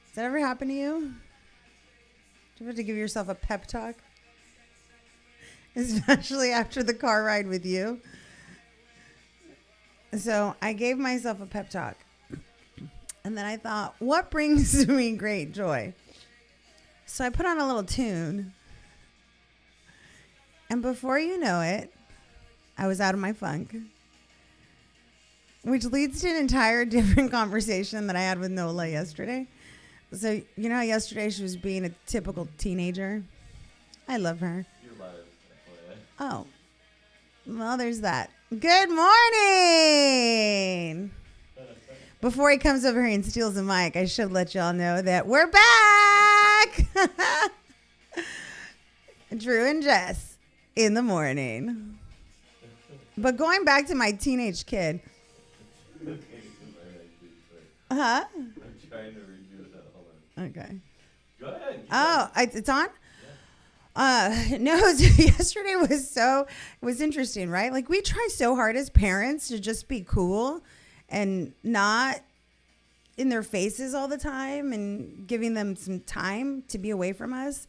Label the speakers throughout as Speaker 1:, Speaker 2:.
Speaker 1: Does that ever happen to you? Do you have to give yourself a pep talk? Especially after the car ride with you. So I gave myself a pep talk. And then I thought, what brings me great joy? So I put on a little tune. And before you know it, I was out of my funk. Which leads to an entire different conversation that I had with Nola yesterday. So, you know how yesterday she was being a typical teenager? I love her.
Speaker 2: You're live.
Speaker 1: Oh. Well, there's that. Good morning! Before he comes over here and steals the mic, I should let y'all know that we're back! Drew and Jess in the morning. But going back to my teenage kid. Huh?
Speaker 2: I'm trying to redo it. Hold on.
Speaker 1: Okay.
Speaker 2: Go ahead.
Speaker 1: Oh, it's on? No, yesterday was interesting, right? Like we try so hard as parents to just be cool and not in their faces all the time and giving them some time to be away from us.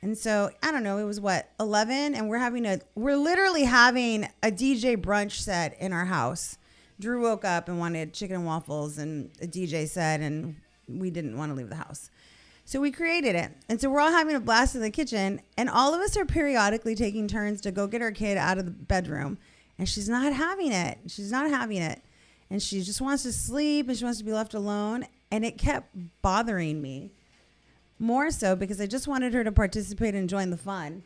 Speaker 1: And so, I don't know, it was 11 and we're literally having a DJ brunch set in our house. Drew woke up and wanted chicken and waffles and a DJ set and we didn't want to leave the house. So we created it. And so we're all having a blast in the kitchen and all of us are periodically taking turns to go get our kid out of the bedroom. And she's not having it. And she just wants to sleep and she wants to be left alone. And it kept bothering me. More so because I just wanted her to participate and join the fun.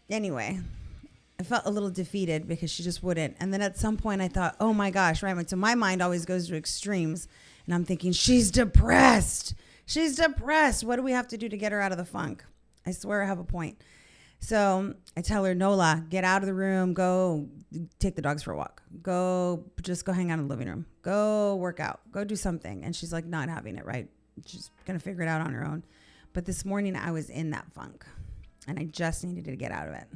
Speaker 1: Anyway, I felt a little defeated because she just wouldn't. And then at some point I thought, oh my gosh, right? So my mind always goes to extremes. And I'm thinking, she's depressed. What do we have to do to get her out of the funk? I swear I have a point. So I tell her, Nola, get out of the room. Go take the dogs for a walk. Just go hang out in the living room. Go work out. Go do something. And she's like not having it, right? She's going to figure it out on her own. But this morning I was in that funk. And I just needed to get out of it.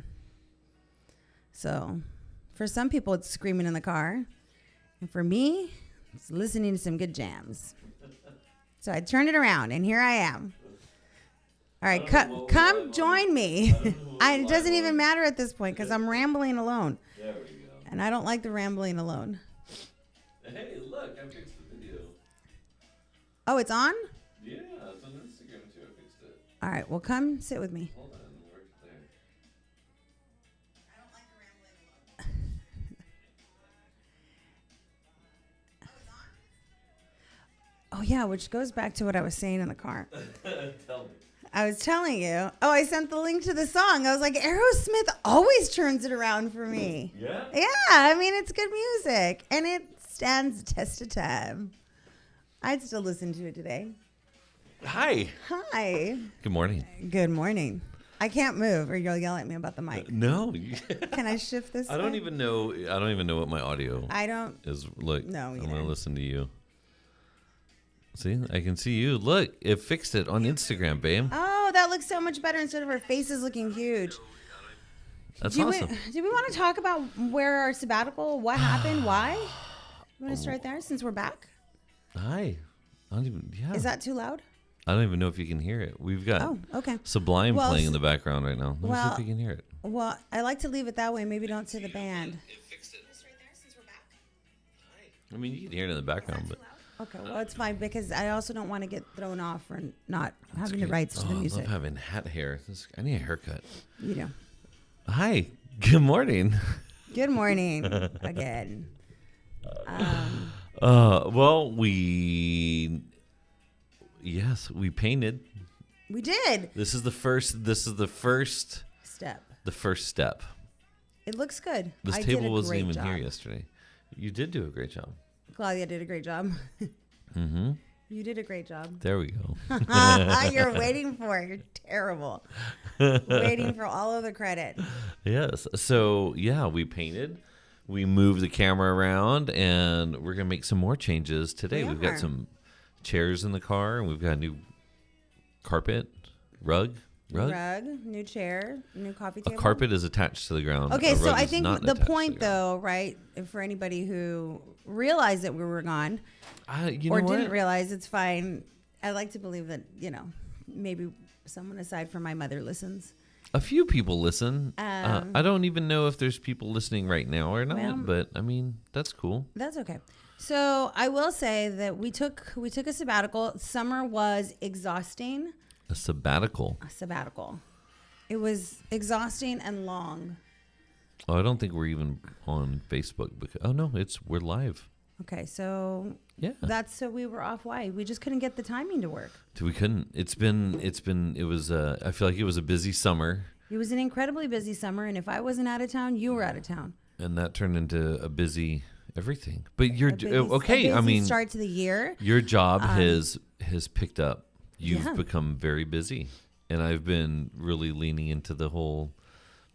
Speaker 1: So for some people, it's screaming in the car. And for me, it's listening to some good jams. So I turned it around, and here I am. All right, come join me. It doesn't even matter at this point because I'm rambling alone.
Speaker 2: There we go.
Speaker 1: And I don't like the rambling alone.
Speaker 2: Hey, look, I fixed the video.
Speaker 1: Oh, it's on?
Speaker 2: Yeah, it's on Instagram too. I fixed it.
Speaker 1: All right, well, come sit with me.
Speaker 2: Hold on, work it there.
Speaker 1: I don't like the rambling alone. Oh, yeah, which goes back to what I was saying in the car.
Speaker 2: Tell me.
Speaker 1: I was telling you. Oh, I sent the link to the song. I was like, Aerosmith always turns it around for me.
Speaker 2: Yeah?
Speaker 1: Yeah, I mean, it's good music. And it stands the test of time. I'd still listen to it today.
Speaker 2: Hi.
Speaker 1: Hi.
Speaker 2: Good morning.
Speaker 1: Good morning. I can't move or you'll yell at me about the mic.
Speaker 2: No.
Speaker 1: Can I shift this?
Speaker 2: I don't even know what my audio is. Look,
Speaker 1: No,
Speaker 2: I'm
Speaker 1: either.
Speaker 2: going to listen to you. See, I can see you. Look, it fixed it on Instagram, babe.
Speaker 1: Oh, that looks so much better instead of our faces looking huge.
Speaker 2: That's awesome.
Speaker 1: Do we want to talk about where our sabbatical, what happened, why? You want to start there since we're back?
Speaker 2: Hi. I don't even, yeah.
Speaker 1: Is that too loud?
Speaker 2: I don't even know if you can hear it. We've got
Speaker 1: okay.
Speaker 2: Sublime playing in the background right now. Let me see if you can hear it.
Speaker 1: Well, I like to leave it that way. Maybe don't say the band.
Speaker 2: It fixed it. Just right there since we're back. Hi. I mean, you can hear it in the background, but...
Speaker 1: Okay, well, it's fine because I also don't want to get thrown off for not having the rights to the music.
Speaker 2: I love having hat hair. I need a haircut.
Speaker 1: You know.
Speaker 2: Hi. Good morning.
Speaker 1: Good morning again.
Speaker 2: Well, we painted.
Speaker 1: We did.
Speaker 2: This is the first
Speaker 1: Step.
Speaker 2: The first step.
Speaker 1: It looks good.
Speaker 2: This table wasn't even here yesterday. You did do a great job.
Speaker 1: Claudia did a great job.
Speaker 2: Mm-hmm.
Speaker 1: You did a great job.
Speaker 2: There we go.
Speaker 1: You're waiting for it. You're terrible. Waiting for all of the credit.
Speaker 2: Yes. So, yeah, we painted. We moved the camera around, and we're going to make some more changes today. We've got some chairs in the car, and we've got a new carpet, rug,
Speaker 1: new chair, new coffee table.
Speaker 2: A carpet is attached to the ground.
Speaker 1: Okay, so I think the point, though, right, for anybody who realized that we were gone
Speaker 2: didn't
Speaker 1: realize, it's fine. I like to believe that, maybe someone aside from my mother listens.
Speaker 2: A few people listen. I don't even know if there's people listening right now or not, but I mean, that's cool.
Speaker 1: That's okay. So I will say that we took a sabbatical. Summer was exhausting.
Speaker 2: A sabbatical?
Speaker 1: A sabbatical. It was exhausting and long.
Speaker 2: Oh, I don't think we're even on Facebook. We're live.
Speaker 1: Okay, so
Speaker 2: yeah,
Speaker 1: so we were off. Why? We just couldn't get the timing to work.
Speaker 2: We couldn't. It was. I feel like it was a busy summer.
Speaker 1: It was an incredibly busy summer, and if I wasn't out of town, you were out of town.
Speaker 2: And that turned into a busy everything. But you're
Speaker 1: okay.
Speaker 2: I mean,
Speaker 1: start to the year.
Speaker 2: Your job has picked up. You've become very busy, and I've been really leaning into the whole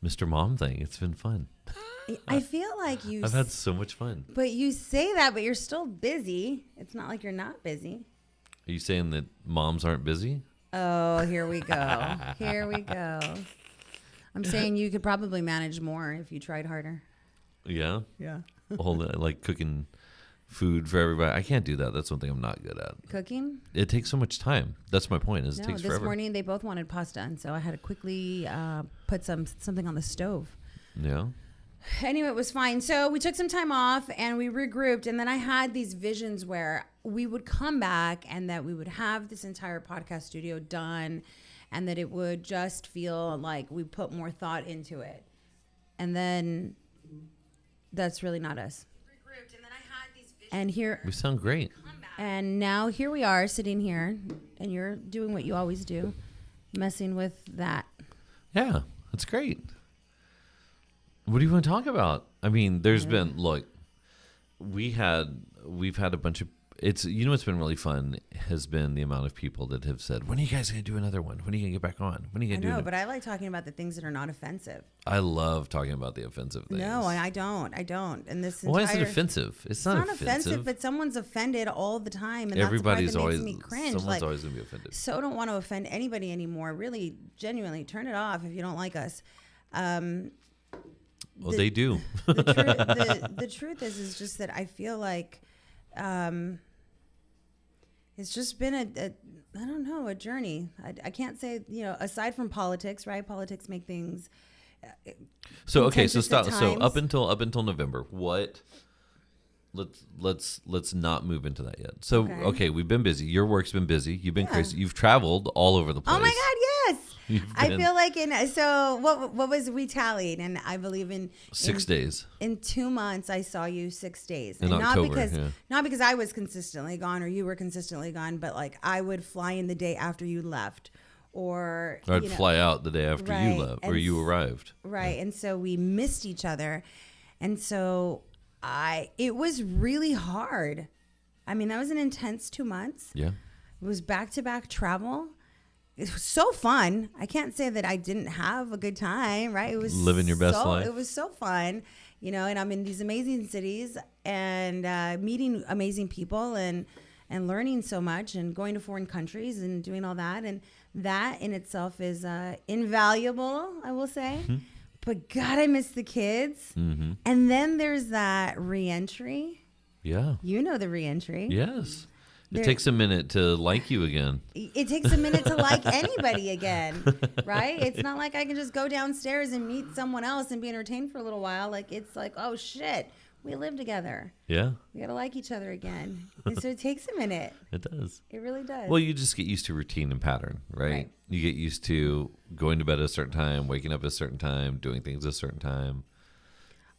Speaker 2: Mr. Mom thing. It's been fun.
Speaker 1: I feel like
Speaker 2: I've had so much fun.
Speaker 1: But you say that, but you're still busy. It's not like you're not busy.
Speaker 2: Are you saying that moms aren't busy?
Speaker 1: Oh, here we go. Here we go. I'm saying you could probably manage more if you tried harder.
Speaker 2: Yeah?
Speaker 1: Yeah.
Speaker 2: Like cooking food for everybody. I can't do that. That's one thing I'm not good at.
Speaker 1: Cooking?
Speaker 2: It takes so much time. That's my point. It takes forever.
Speaker 1: This morning they both wanted pasta, and so I had to quickly put something on the stove.
Speaker 2: Yeah.
Speaker 1: Anyway, it was fine. So we took some time off and we regrouped. And then I had these visions where we would come back and that we would have this entire podcast studio done and that it would just feel like we put more thought into it. And then that's really not us. Regrouped. And then I had these visions. And here
Speaker 2: we sound great.
Speaker 1: And now here we are sitting here and you're doing what you always do, messing with that.
Speaker 2: Yeah, that's great. What do you want to talk about? I mean, we've had a bunch of, what's been really fun has been the amount of people that have said, when are you guys going to do another one? When are you going to get back on? When are you going to do it?
Speaker 1: No, but I like talking about the things that are not offensive.
Speaker 2: I love talking about the offensive things.
Speaker 1: No, I don't. And this
Speaker 2: why is it offensive? It's not offensive,
Speaker 1: but someone's offended all the time. And
Speaker 2: everybody's
Speaker 1: that's
Speaker 2: always,
Speaker 1: makes me cringe.
Speaker 2: Someone's always going to be offended.
Speaker 1: So don't want to offend anybody anymore. Really, genuinely, turn it off if you don't like us.
Speaker 2: Well, they do.
Speaker 1: The truth is just that I feel like it's just been a journey. I can't say, aside from politics, right? Politics make things.
Speaker 2: So stop. So up until November, what? Let's not move into that yet. So okay, we've been busy. Your work's been busy. You've been crazy. You've traveled all over the place.
Speaker 1: Oh my God, yes. I feel like what was we tallied, and I believe in
Speaker 2: 6 days.
Speaker 1: In 2 months, I saw you 6 days,
Speaker 2: in
Speaker 1: and
Speaker 2: October,
Speaker 1: not because I was consistently gone or you were consistently gone, but like I would fly in the day after you left. Or
Speaker 2: I'd fly out the day after you left or you arrived.
Speaker 1: Right. Yeah. And so we missed each other. And so it was really hard. I mean, that was an intense 2 months.
Speaker 2: Yeah.
Speaker 1: It was back-to-back travel. It was so fun. I can't say that I didn't have a good time, right? It was
Speaker 2: living your best life.
Speaker 1: It was so fun, and I'm in these amazing cities and meeting amazing people and learning so much and going to foreign countries and doing all that. And that in itself is invaluable, I will say. Mm-hmm. But God, I miss the kids. Mm-hmm. And then there's that reentry.
Speaker 2: Yeah.
Speaker 1: You know the reentry.
Speaker 2: Yes. It takes a minute to like you again.
Speaker 1: It takes a minute to like anybody again, right? It's not like I can just go downstairs and meet someone else and be entertained for a little while. Like, it's like, oh, shit, we live together.
Speaker 2: Yeah.
Speaker 1: We got to like each other again. And so it takes a minute.
Speaker 2: It does.
Speaker 1: It really does.
Speaker 2: Well, you just get used to routine and pattern, right? You get used to going to bed at a certain time, waking up at a certain time, doing things at a certain time.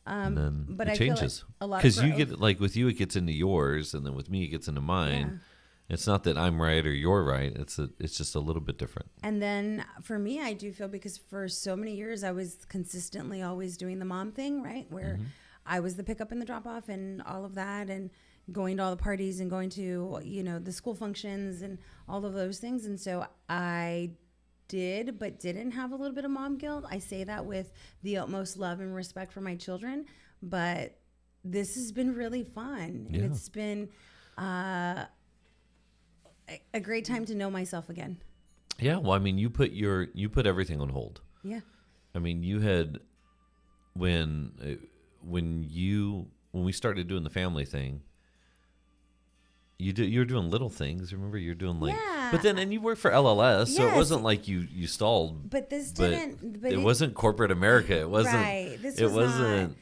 Speaker 2: And then
Speaker 1: but
Speaker 2: it changes. Because you get, like with you, it gets into yours, and then with me, it gets into mine. Yeah. It's not that I'm right or you're right. It's just a little bit different.
Speaker 1: And then for me, I do feel, because for so many years, I was consistently always doing the mom thing, right? Where I was the pickup and the drop off and all of that, and going to all the parties and going to, the school functions and all of those things. And so I did, but didn't have a little bit of mom guilt. I say that with the utmost love and respect for my children, but this has been really fun.
Speaker 2: Yeah.
Speaker 1: And it's been a great time to know myself again.
Speaker 2: Yeah. Well, I mean, you put everything on hold.
Speaker 1: Yeah.
Speaker 2: I mean, you had, when we started doing the family thing, you were doing little things. Remember, you're doing like,
Speaker 1: Yeah.
Speaker 2: but then and you worked for LLS, so it
Speaker 1: Yes.
Speaker 2: wasn't like you stalled.
Speaker 1: But this didn't. But
Speaker 2: it wasn't corporate America. It wasn't.
Speaker 1: Right. This
Speaker 2: it
Speaker 1: was
Speaker 2: wasn't.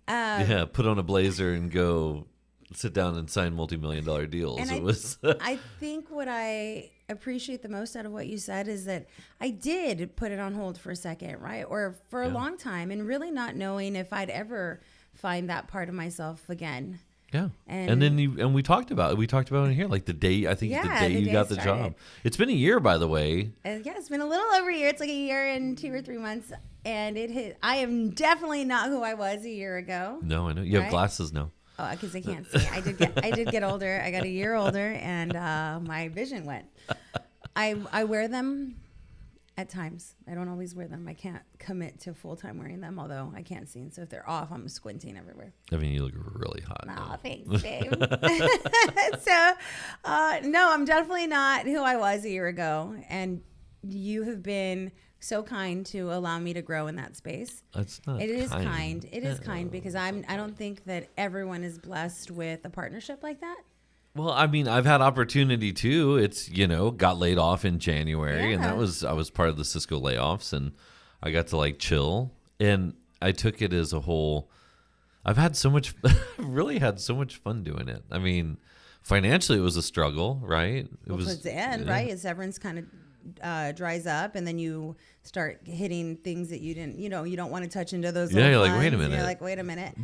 Speaker 1: not.
Speaker 2: Put on a blazer and go sit down and sign multi-million-dollar deals.
Speaker 1: And
Speaker 2: It was.
Speaker 1: I think what I appreciate the most out of what you said is that I did put it on hold for a second, right? Or for a long time, and really not knowing if I'd ever find that part of myself again.
Speaker 2: Yeah,
Speaker 1: And
Speaker 2: then we talked about it in here, like the day the day you got the job. It's been a year, by the way.
Speaker 1: Yeah, it's been a little over a year. It's like a year and 2 or 3 months, and I am definitely not who I was a year ago.
Speaker 2: No, I know you have glasses now.
Speaker 1: Oh, because I can't see. I did get older. I got a year older, and my vision went. I wear them at times. I don't always wear them. I can't commit to full time wearing them, although I can't see. And so if they're off, I'm squinting everywhere.
Speaker 2: I mean, you look really hot.
Speaker 1: Oh, thanks, babe. So, no, I'm definitely not who I was a year ago. And you have been so kind to allow me to grow in that space.
Speaker 2: That's not.
Speaker 1: It is kind. It is kind because I don't think that everyone is blessed with a partnership like that.
Speaker 2: Well, I mean, I've had opportunity too. It's, got laid off in January, and I was part of the Cisco layoffs, and I got to like chill, and I took it as a whole. I've really had so much fun doing it. I mean, financially it was a struggle, right? It was
Speaker 1: towards the end, right? As severance kind of dries up, and then you start hitting things that you didn't, you don't want to touch into those.
Speaker 2: Yeah, you're
Speaker 1: funds.
Speaker 2: like, wait a minute.
Speaker 1: You're like, wait a minute.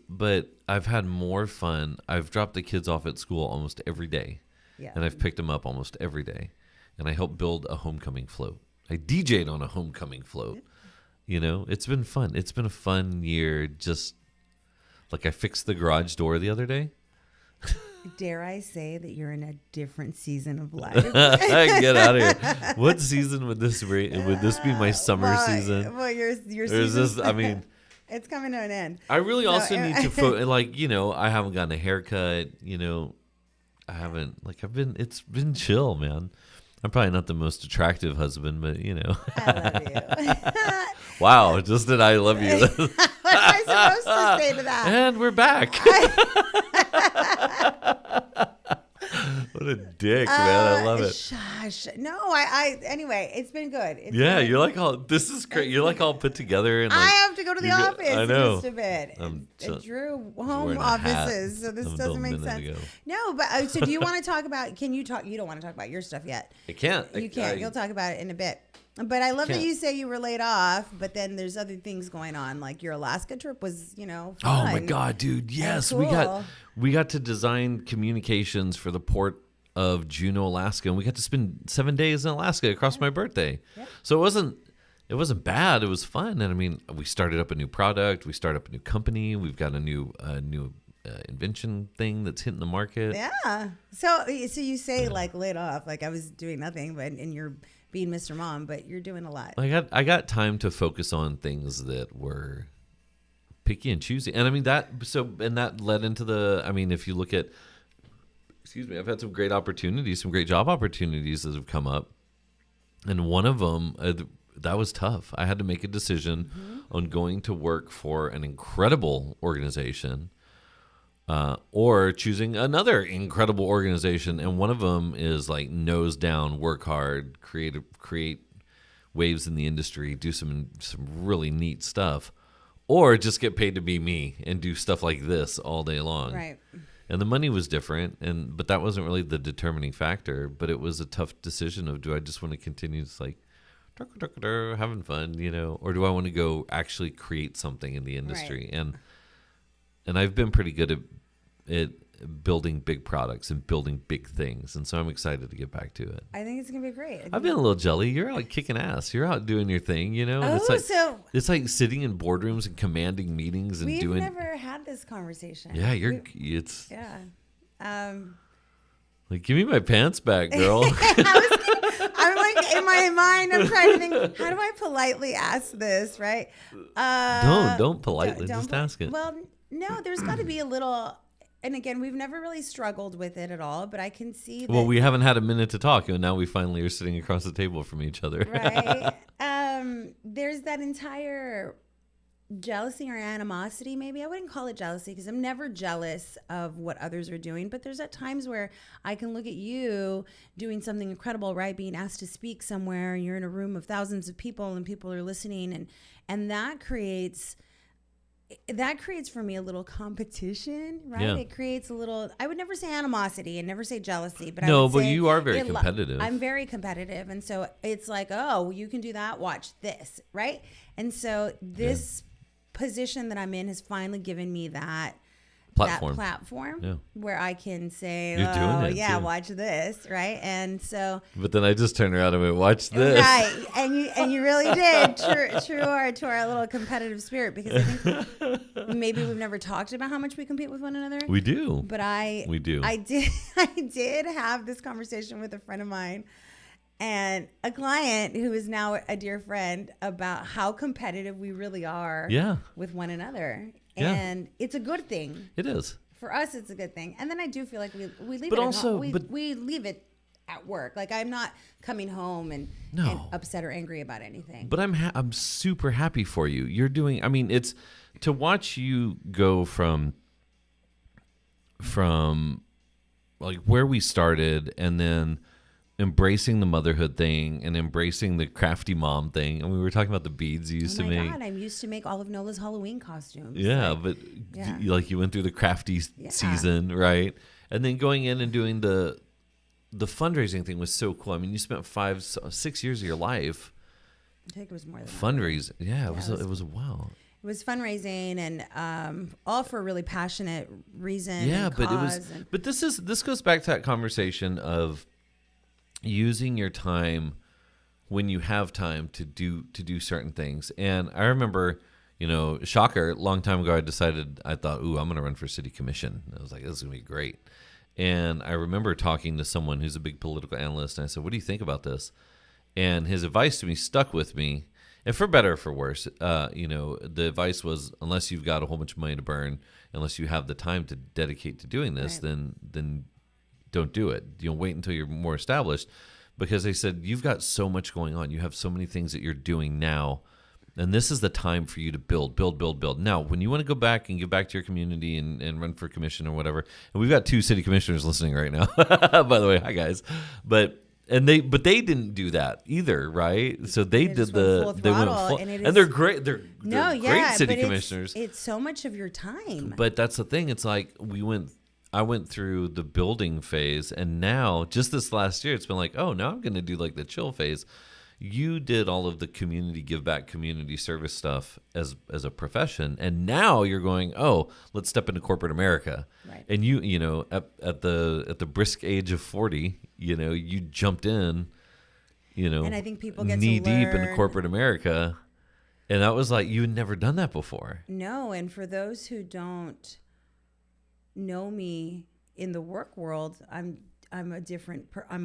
Speaker 2: But I've had more fun. I've dropped the kids off at school almost every day, and I've picked them up almost every day, and I helped build a homecoming float. I DJ'd on a homecoming float. It's been fun. It's been a fun year. Just like I fixed the garage door the other day.
Speaker 1: Dare I say that you're in a different season of life?
Speaker 2: Get out of here! What season would this be? Would this be my summer season?
Speaker 1: Well, your
Speaker 2: Or
Speaker 1: season.
Speaker 2: is this? I mean,
Speaker 1: it's coming to an end.
Speaker 2: I really also need to I haven't gotten a haircut. I haven't It's been chill, man. I'm probably not the most attractive husband, but
Speaker 1: I love you.
Speaker 2: Wow, just that I love you.
Speaker 1: What am I supposed to say to that?
Speaker 2: And we're back. What a dick, man. I love it.
Speaker 1: Shush. No, anyway, it's been good.
Speaker 2: You're like all, this is great. You're like all put together. And
Speaker 1: I have to go to the office
Speaker 2: I know.
Speaker 1: in just a bit. Drew home offices, so this doesn't make sense.
Speaker 2: Ago.
Speaker 1: No, but so do you want to talk about, you don't want to talk about your stuff yet.
Speaker 2: I can't.
Speaker 1: You can't. You'll talk about it in a bit. But I love that you say you were laid off, but then there's other things going on. Like your Alaska trip was, fun.
Speaker 2: Oh my God, dude. Yes.
Speaker 1: Cool.
Speaker 2: We got to design communications for the port of Juneau, Alaska, and we got to spend 7 days in Alaska across my birthday. Yep. So it wasn't bad. It was fun. And I mean, we started up a new product. We started up a new company. We've got a new invention thing that's hitting the market.
Speaker 1: Yeah. So you say like laid off, like I was doing nothing, and you're being Mr. Mom, but you're doing a lot.
Speaker 2: I got time to focus on things that were picky and choosy. And I mean that led into if you look at, I've had some great opportunities, some great job opportunities that have come up. And one of them, that was tough. I had to make a decision on going to work for an incredible organization or choosing another incredible organization. And one of them is like nose down, work hard, create waves in the industry, do some really neat stuff, or just get paid to be me and do stuff like this all day long.
Speaker 1: Right.
Speaker 2: And the money was different, but that wasn't really the determining factor. But it was a tough decision of, do I just want to continue just like having fun, or do I want to go actually create something in the industry? Right. And I've been pretty good at building big products and building big things, and so I'm excited to get back to it.
Speaker 1: I think it's gonna be great.
Speaker 2: I've been a little jelly. You're out kicking ass. You're out doing your thing, And it's like sitting in boardrooms and commanding meetings and
Speaker 1: we've never had this conversation.
Speaker 2: Yeah,
Speaker 1: yeah.
Speaker 2: Like, give me my pants back, girl.
Speaker 1: I'm like in my mind, I'm trying to think, how do I politely ask this, right?
Speaker 2: Don't politely, just ask it.
Speaker 1: Well, no, there's got to be a little. And again, we've never really struggled with it at all, but I can see that.
Speaker 2: Well, we haven't had a minute to talk, and now we finally are sitting across the table from each other.
Speaker 1: Right. There's that entire jealousy or animosity, maybe. I wouldn't call it jealousy because I'm never jealous of what others are doing. But there's at times where I can look at you doing something incredible, right? Being asked to speak somewhere, and you're in a room of thousands of people and people are listening. And that creates for me a little competition, right?
Speaker 2: Yeah.
Speaker 1: It creates a little, I would never say animosity and never say jealousy, but
Speaker 2: No,
Speaker 1: I would
Speaker 2: but
Speaker 1: say
Speaker 2: you are very competitive.
Speaker 1: I'm very competitive. And so it's like, oh, you can do that. Watch this, right? And so this position that I'm in has finally given me that platform where I can say,
Speaker 2: You're doing it
Speaker 1: yeah,
Speaker 2: too.
Speaker 1: watch this, right? And so,
Speaker 2: but then I just turned around and went, watch this,
Speaker 1: right? And you really did, true to our little competitive spirit, because I think maybe we've never talked about how much we compete with one another.
Speaker 2: We do,
Speaker 1: but
Speaker 2: we do.
Speaker 1: I did have this conversation with a friend of mine and a client who is now a dear friend about how competitive we really are with one another. And it's a good thing.
Speaker 2: It is.
Speaker 1: For us, it's a good thing. And then I do feel like we leave
Speaker 2: but
Speaker 1: it
Speaker 2: also,
Speaker 1: at home. We leave it at work. Like, I'm not coming home and upset or angry about anything.
Speaker 2: But I'm super happy for you. You're doing, I mean, it's to watch you go from like where we started and then embracing the motherhood thing and embracing the crafty mom thing. And we were talking about the beads you used to make.
Speaker 1: God, I used to make all of Nola's Halloween costumes.
Speaker 2: Yeah, like you went through the crafty season, right? And then going in and doing the fundraising thing was so cool. I mean, you spent 5-6 years of your life.
Speaker 1: I think it was more than
Speaker 2: fundraising. Yeah, it was wow.
Speaker 1: It was fundraising and all for a really passionate reason.
Speaker 2: Yeah,
Speaker 1: and
Speaker 2: but
Speaker 1: cause
Speaker 2: but this goes back to that conversation of using your time when you have time to do certain things. And I remember, shocker, a long time ago, I thought, I'm going to run for city commission. And I was like, this is going to be great. And I remember talking to someone who's a big political analyst, and I said, what do you think about this? And his advice to me stuck with me. And for better or for worse, the advice was, unless you've got a whole bunch of money to burn, unless you have the time to dedicate to doing this, then don't do it. Wait until you're more established, because they said you've got so much going on. You have so many things that you're doing now, and this is the time for you to build. Now, when you want to go back and give back to your community and run for commission or whatever, and we've got 2 city commissioners listening right now, by the way, hi guys, but they didn't do that either, right? So they went full, and they're great. They're great city commissioners.
Speaker 1: It's so much of your time.
Speaker 2: But that's the thing. It's like I went through the building phase, and now just this last year, it's been like, now I'm going to do like the chill phase. You did all of the community give back, community service stuff as a profession, and now you're going, let's step into corporate America.
Speaker 1: Right.
Speaker 2: And you at the brisk age of 40, you jumped in,
Speaker 1: and I think people get
Speaker 2: knee
Speaker 1: to learn
Speaker 2: deep in corporate America, and that was like you had never done that before.
Speaker 1: No, and for those who don't know me in the work world, I'm a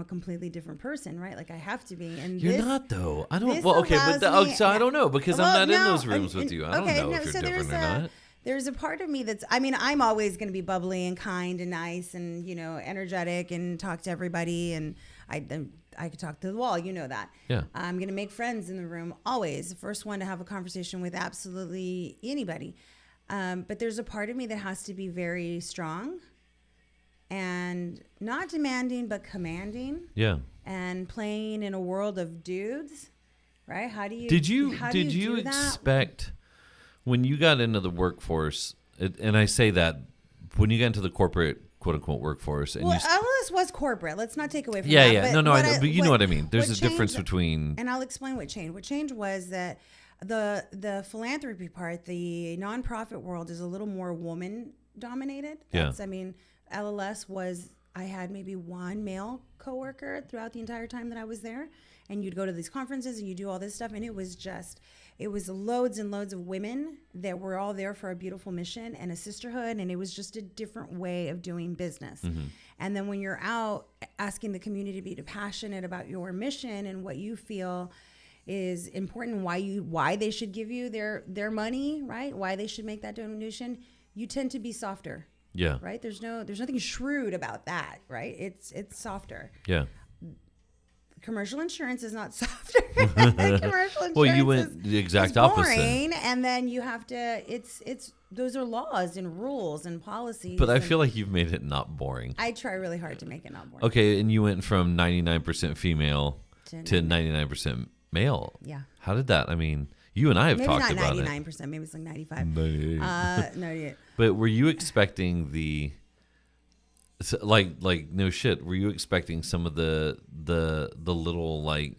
Speaker 1: completely different person, right? Like I have to be. And
Speaker 2: you're not though. I don't. Well, okay, but I don't know because I'm not in those rooms with you. I don't know if you're different or not.
Speaker 1: There's a part of me I'm always going to be bubbly and kind and nice and energetic and talk to everybody, and I could talk to the wall. You know that.
Speaker 2: Yeah.
Speaker 1: I'm going to make friends in the room always. The first one to have a conversation with absolutely anybody. But there's a part of me that has to be very strong and not demanding, but commanding.
Speaker 2: Yeah.
Speaker 1: And playing in a world of dudes, right? How do you
Speaker 2: did you expect when you got into the workforce? And I say that when you got into the corporate quote unquote workforce, and
Speaker 1: LS was corporate. Let's not take away from that.
Speaker 2: Yeah. I know, but you know what I mean. There's a difference between.
Speaker 1: And I'll explain what changed. What changed was that the philanthropy part, the nonprofit world, is a little more woman dominated. I mean, LLS I had maybe one male coworker throughout the entire time that I was there, and you'd go to these conferences and you do all this stuff, and it was loads and loads of women that were all there for a beautiful mission and a sisterhood, and it was just a different way of doing business. Mm-hmm. And then when you're out asking the community to be passionate about your mission and what you feel is important, why they should give you their money, right? Why they should make that donation, you tend to be softer.
Speaker 2: Yeah.
Speaker 1: Right? There's nothing shrewd about that, right? It's softer.
Speaker 2: Yeah.
Speaker 1: commercial insurance is not softer. Commercial insurance
Speaker 2: well, you went the exact
Speaker 1: is
Speaker 2: opposite.
Speaker 1: boring, and then you have to. It's those are laws and rules and policies.
Speaker 2: But I feel like you've made it not boring.
Speaker 1: I try really hard to make it not boring.
Speaker 2: Okay, and you went from 99% female to 99% male.
Speaker 1: Yeah.
Speaker 2: How did that? I mean, you and I have
Speaker 1: Maybe
Speaker 2: talked
Speaker 1: not
Speaker 2: about
Speaker 1: 99%. Maybe it's like 95.
Speaker 2: 98.
Speaker 1: No, yeah.
Speaker 2: But were you expecting no shit? Were you expecting some of the little like?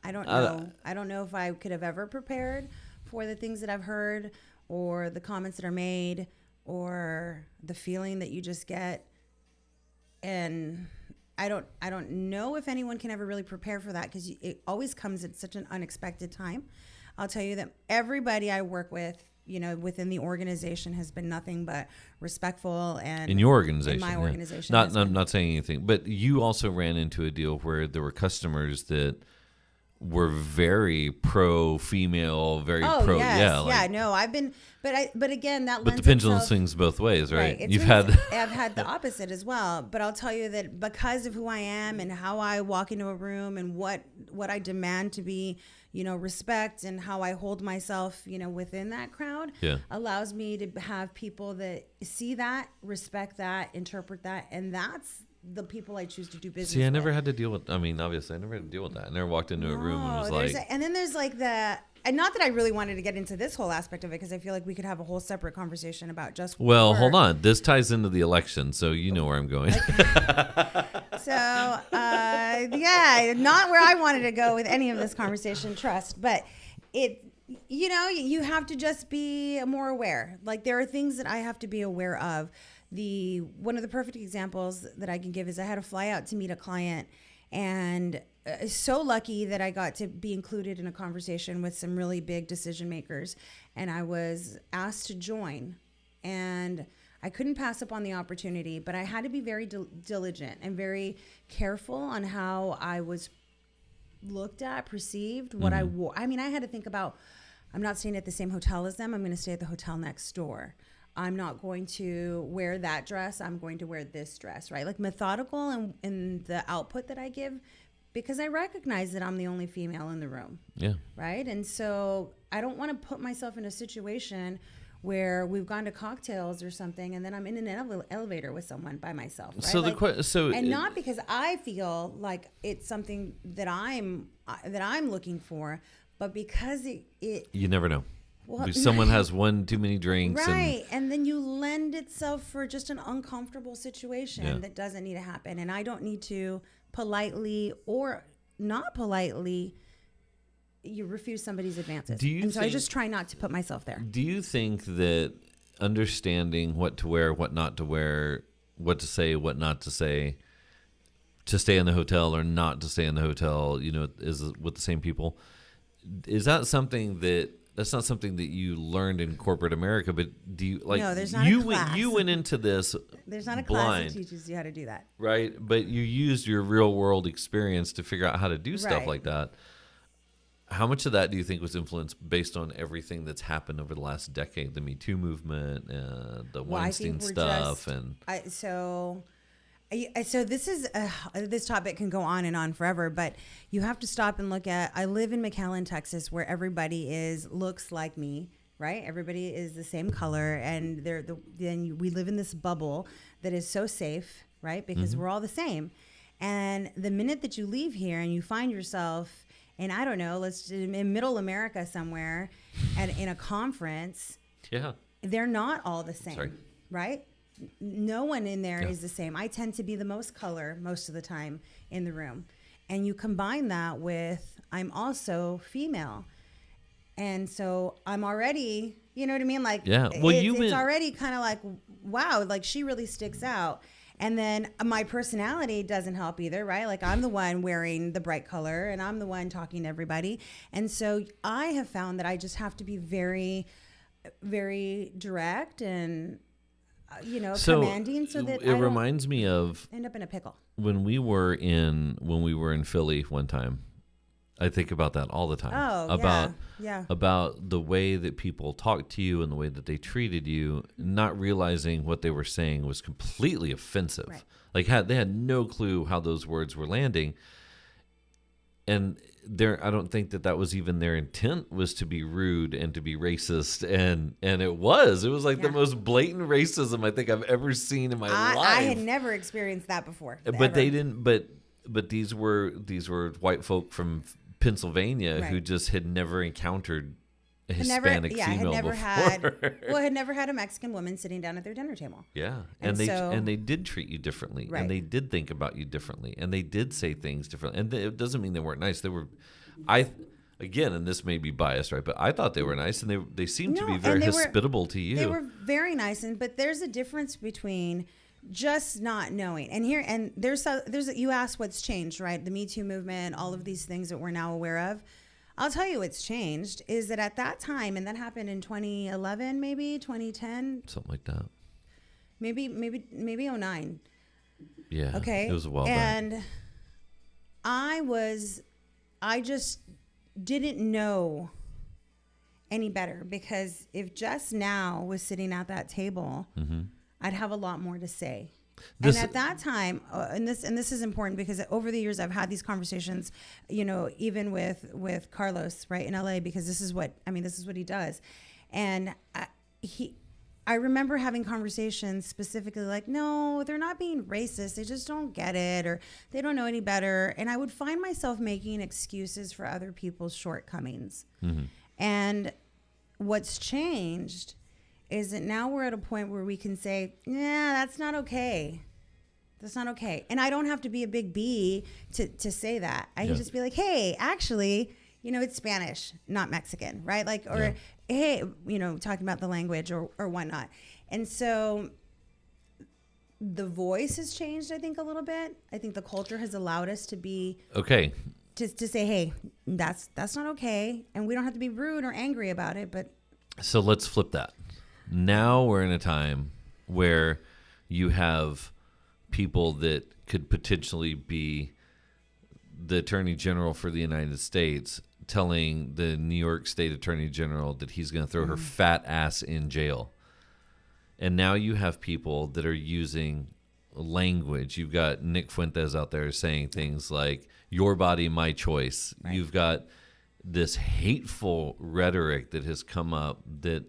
Speaker 1: I don't know. I don't know if I could have ever prepared for the things that I've heard, or the comments that are made, or the feeling that you just get. And I don't know if anyone can ever really prepare for that, because it always comes at such an unexpected time. I'll tell you that everybody I work with, within the organization has been nothing but respectful. And
Speaker 2: in your organization,
Speaker 1: in my organization,
Speaker 2: I'm not saying anything, but you also ran into a deal where there were customers that were very pro female, very pro.
Speaker 1: Yes, no, I've been, but again, that.
Speaker 2: But the pendulum swings both ways, right?
Speaker 1: I've had the opposite as well. But I'll tell you that because of who I am and how I walk into a room and what I demand to be, respect, and how I hold myself, within that crowd, allows me to have people that see that, respect that, interpret that, and that's the people I choose to do business with.
Speaker 2: See, I never had to deal with, obviously, I never had to deal with that. I never walked into a room and was like...
Speaker 1: and then there's like and not that I really wanted to get into this whole aspect of it, because I feel like we could have a whole separate conversation about just...
Speaker 2: Well, hold on. This ties into the election, so you know where I'm going.
Speaker 1: So, not where I wanted to go with any of this conversation, trust. But you have to just be more aware. Like, there are things that I have to be aware of. One of the perfect examples that I can give is I had to fly out to meet a client, and so lucky that I got to be included in a conversation with some really big decision makers, and I was asked to join, and I couldn't pass up on the opportunity, but I had to be very diligent and very careful on how I was looked at, perceived, what I wore. I mean, I had to think about, I'm not staying at the same hotel as them. I'm going to stay at the hotel next door. I'm not going to wear that dress. I'm going to wear this dress, right? Like, methodical in the output that I give, because I recognize that I'm the only female in the room. Yeah. Right? And so I don't want to put myself in a situation where we've gone to cocktails or something, and then I'm in an elevator with someone by myself. Right? Not because I feel like it's something that I'm looking for, but because it
Speaker 2: you never know. Well, someone has one too many drinks.
Speaker 1: Right. And then you lend itself for just an uncomfortable situation that doesn't need to happen. And I don't need to politely or not politely refuse somebody's advances. So I just try not to put myself there.
Speaker 2: Do you think that understanding what to wear, what not to wear, what to say, what not to say, to stay in the hotel or not to stay in the hotel, is with the same people, is that something that's not something that you learned in corporate America, but do you
Speaker 1: No, there's not a class.
Speaker 2: You went into this
Speaker 1: There's not a
Speaker 2: blind,
Speaker 1: class that teaches you how to do that.
Speaker 2: Right? But you used your real world experience to figure out how to do stuff like that. How much of that do you think was influenced based on everything that's happened over the last decade, the Me Too movement, the Weinstein stuff,
Speaker 1: So this topic can go on and on forever, but you have to stop and look at. I live in McAllen, Texas, where everybody looks like me, right? Everybody is the same color, and we live in this bubble that is so safe, right? Because we're all the same. And the minute that you leave here and you find yourself in, I don't know, in middle America somewhere, in a conference, they're not all the same, right? No one in there is the same. I tend to be the most color most of the time in the room. And you combine that with, I'm also female. And so I'm already, you know what I mean? Like, it's already kind of like, wow, like she really sticks out. And then my personality doesn't help either, right? Like, I'm the one wearing the bright color and I'm the one talking to everybody. And so I have found that I just have to be very, very direct and commanding, so that
Speaker 2: it reminds me of
Speaker 1: end up in a pickle.
Speaker 2: When we were in Philly one time, I think about that all the time. About the way that people talked to you and the way that they treated you, not realizing what they were saying was completely offensive. Right. Like they had no clue how those words were landing. and I don't think that was even their intent, was to be rude and to be racist, and it was like the most blatant racism I think I've ever seen in my life.
Speaker 1: I had never experienced that before.
Speaker 2: But
Speaker 1: ever.
Speaker 2: They didn't. But these were white folk from Pennsylvania who just had never encountered a Hispanic female before.
Speaker 1: Had never had a Mexican woman sitting down at their dinner table.
Speaker 2: Yeah, and they did treat you differently, and they did think about you differently, and they did say things differently. And it doesn't mean they weren't nice. They were, again, and this may be biased, right? But I thought they were nice, and they seemed to be very hospitable to you.
Speaker 1: They were very nice, but there's a difference between just not knowing. And there's you asked what's changed, right? The Me Too movement, all of these things that we're now aware of. I'll tell you what's changed is that at that time, and that happened in 2011, maybe 2010,
Speaker 2: something like that.
Speaker 1: Maybe 09.
Speaker 2: Yeah.
Speaker 1: Okay.
Speaker 2: It was a while back.
Speaker 1: And I just didn't know any better, because if Jess now was sitting at that table, I'd have a lot more to say. And at that time, and this is important, because over the years I've had these conversations, even with Carlos, right, in LA, because this is what he does. And I remember having conversations specifically like, no, they're not being racist. They just don't get it, or they don't know any better. And I would find myself making excuses for other people's shortcomings. And what's changed is that now we're at a point where we can say, yeah, that's not okay. That's not okay. And I don't have to be a big B to say that. I can just be like, hey, actually, it's Spanish, not Mexican, right? Like, or hey, talking about the language or whatnot. And so the voice has changed, I think, a little bit. I think the culture has allowed us to be
Speaker 2: okay.
Speaker 1: To say, hey, that's not okay. And we don't have to be rude or angry about it. But
Speaker 2: so let's flip that. Now we're in a time where you have people that could potentially be the Attorney General for the United States telling the New York State Attorney General that he's going to throw her fat ass in jail. And now you have people that are using language. You've got Nick Fuentes out there saying things like, your body, my choice. Right. You've got this hateful rhetoric that has come up that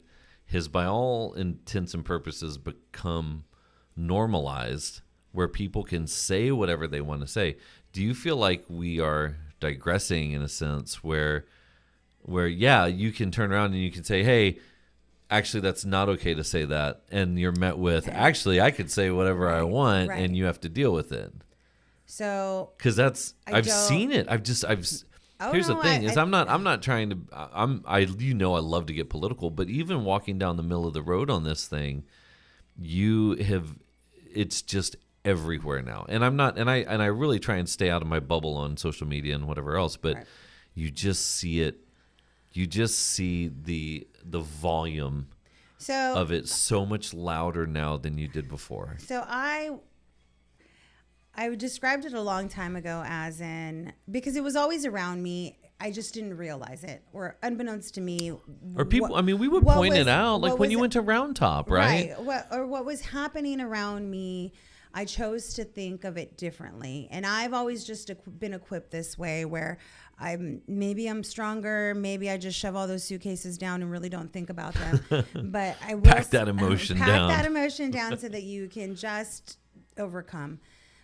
Speaker 2: has, by all intents and purposes, become normalized, where people can say whatever they want to say. Do you feel like we are digressing in a sense where you can turn around and you can say, hey, actually, that's not okay to say that, and you're met with, actually, I could say whatever I want, and you have to deal with it? So, because I've seen it. Here's the thing: I'm not trying to. I love to get political, but even walking down the middle of the road on this thing, it's just everywhere now. And I'm not, and I really try and stay out of my bubble on social media and whatever else. But you just see it. You just see the volume of it so much louder now than you did before. So I described it a long time ago because it was always around me. I just didn't realize it, or unbeknownst to me. Or people, we would point it out, like when you went to Round Top, right? What was happening around me, I chose to think of it differently. And I've always just been equipped this way, where maybe I'm stronger. Maybe I just shove all those suitcases down and really don't think about them. But I will pack that emotion down so that you can just overcome.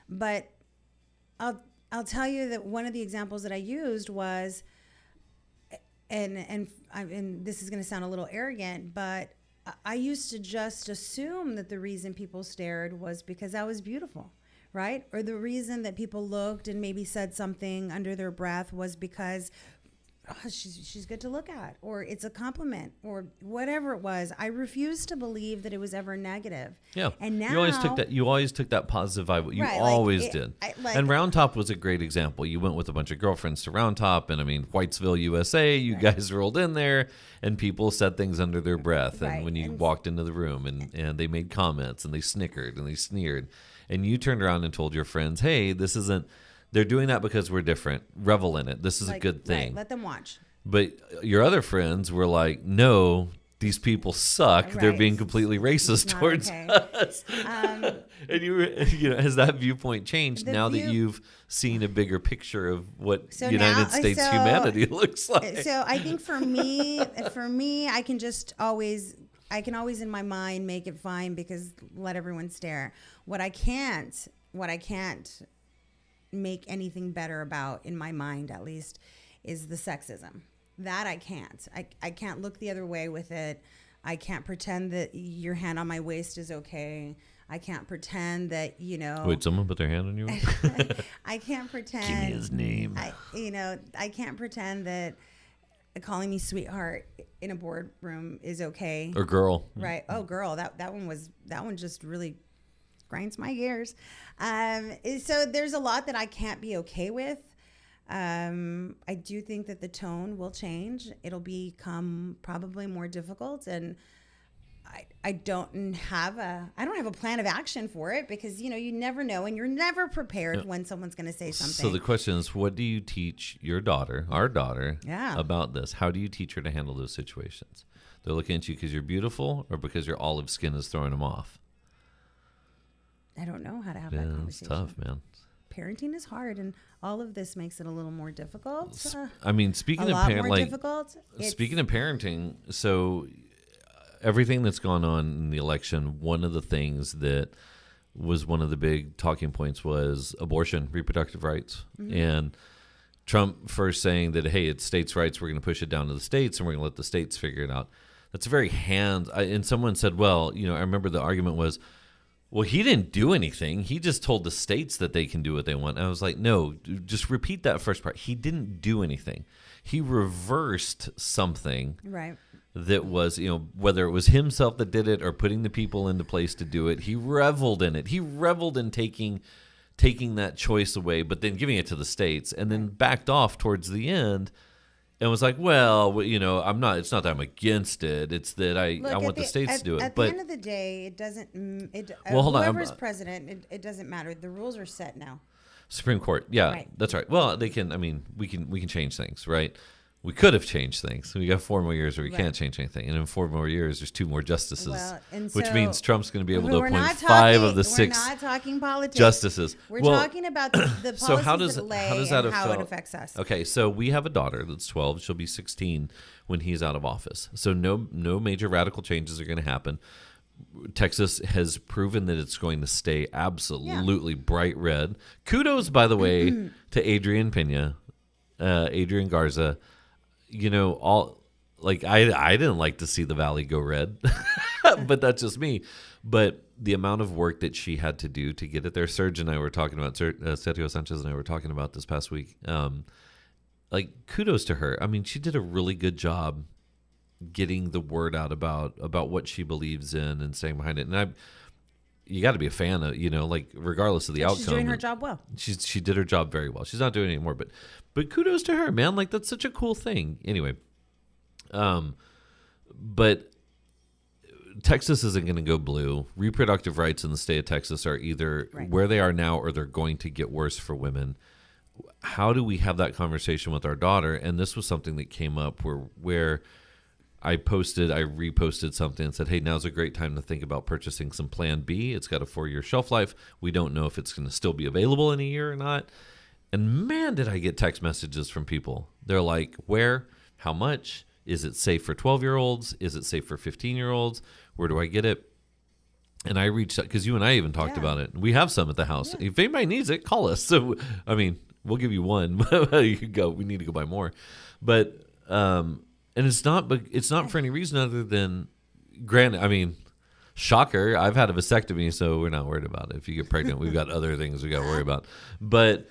Speaker 2: But I'll tell you that one of the examples that I used was, and this is going to sound a little arrogant, but I used to just assume that the reason people stared was because I was beautiful, right? Or the reason that people looked and maybe said something under their breath was because she's good to look at, or it's a compliment, or whatever it was. I refused to believe that it was ever negative. Yeah. And now you always took that positive vibe. You always did. And Round Top was a great example. You went with a bunch of girlfriends to Round Top, and Whitesville, USA, you guys rolled in there, and people said things under their breath. And when you walked into the room, and they made comments, and they snickered and they sneered, and you turned around and told your friends, hey, this isn't, they're doing that because we're different. Revel in it. This is a good thing. Let them watch. But your other friends were like, no, these people suck. They're being completely racist towards us. And has that viewpoint changed now that you've seen a bigger picture of what United States humanity looks like?
Speaker 1: So I think for me, I can always in my mind make it fine because let everyone stare. What I can't make anything better about, in my mind at least, is the sexism. That I can't. I can't look the other way with it. I can't pretend that your hand on my waist is okay. I can't pretend that,
Speaker 2: Wait, someone put their hand on you?
Speaker 1: I can't pretend.
Speaker 2: Give me his name.
Speaker 1: I can't pretend that calling me sweetheart in a boardroom is okay.
Speaker 2: Or girl.
Speaker 1: Right. Oh, girl. That one just really grinds my gears. So there's a lot that I can't be okay with. I do think that the tone will change. It'll become probably more difficult, and I don't have a plan of action for it because you never know, and you're never prepared when someone's going to say something.
Speaker 2: So the question is, what do you teach your daughter, our daughter,
Speaker 1: Yeah.
Speaker 2: about this? How do you teach her to handle those situations? They're looking at you because you're beautiful, or because your olive skin is throwing them off?
Speaker 1: I don't know how to have that conversation.
Speaker 2: It's tough, man.
Speaker 1: Parenting is hard, and all of this makes it a little more difficult.
Speaker 2: Speaking of speaking of parenting, so everything that's gone on in the election, one of the things that was one of the big talking points was abortion, reproductive rights, and Trump first saying that, hey, it's states' rights, we're going to push it down to the states, and we're going to let the states figure it out. That's a very and someone said, well, I remember the argument was, well, he didn't do anything. He just told the states that they can do what they want. And I was like, no, just repeat that first part. He didn't do anything. He reversed something that was, whether it was himself that did it or putting the people into place to do it. He reveled in it. He reveled in taking that choice away, but then giving it to the states, and then backed off towards the end. And was like, well, I'm not. It's not that I'm against it. It's that I want the states to do it.
Speaker 1: At the end of the day, it doesn't.
Speaker 2: Hold on.
Speaker 1: Whoever's president, it doesn't matter. The rules are set now.
Speaker 2: Supreme Court, yeah, that's right. Well, they can. I mean, we can change things, right? We could have changed things. We got 4 more years where we can't change anything, and in 4 more years, there's 2 more justices, which means Trump's going to be able to appoint 5 of the 6.
Speaker 1: We're not talking politics.
Speaker 2: Justices.
Speaker 1: We're talking about the policies
Speaker 2: so how does
Speaker 1: that
Speaker 2: how
Speaker 1: it affects us.
Speaker 2: Okay, so we have a daughter that's 12. She'll be 16 when he's out of office. So no major radical changes are going to happen. Texas has proven that it's going to stay absolutely bright red. Kudos, by the way, to Adrian Garza. I didn't like to see the valley go red, but that's just me. But the amount of work that she had to do to get it there, Sergio and I were talking about, Sergio Sanchez and I were talking about this past week. Kudos to her. I mean, she did a really good job getting the word out about what she believes in and staying behind it. And you got to be a fan of, regardless of the outcome.
Speaker 1: She's doing her job well.
Speaker 2: She did her job very well. She's not doing it anymore, but kudos to her, man. That's such a cool thing. Anyway, but Texas isn't going to go blue. Reproductive rights in the state of Texas are either where they are now or they're going to get worse for women. How do we have that conversation with our daughter? And this was something that came up where I reposted something and said, hey, now's a great time to think about purchasing some Plan B. It's got a 4-year shelf life. We don't know if it's going to still be available in a year or not. And man, did I get text messages from people. They're like, where? How much? Is it safe for 12-year-olds? Is it safe for 15-year-olds? Where do I get it? And I reached out because you and I even talked about it. We have some at the house. Yeah. If anybody needs it, call us. So, I mean, we'll give you one. You can go. We need to go buy more. But, and it's not for any reason other than, granted, I mean, shocker, I've had a vasectomy, so we're not worried about it. If you get pregnant, we've got other things we got to worry about. But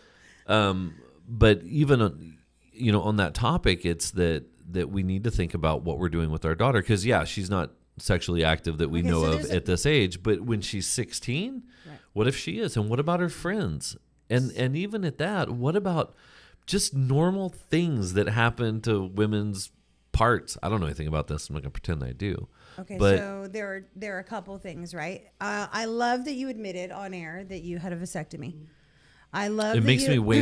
Speaker 2: even on that topic, it's that we need to think about what we're doing with our daughter because she's not sexually active that we know of at this age. But when she's 16, what if she is? And what about her friends? And even at that, what about just normal things that happen to women's parts? I don't know anything about this. I'm not going to pretend I do.
Speaker 1: Okay, so there are a couple things, right? I love that you admitted on air that you had a vasectomy. I love
Speaker 2: it. Makes me way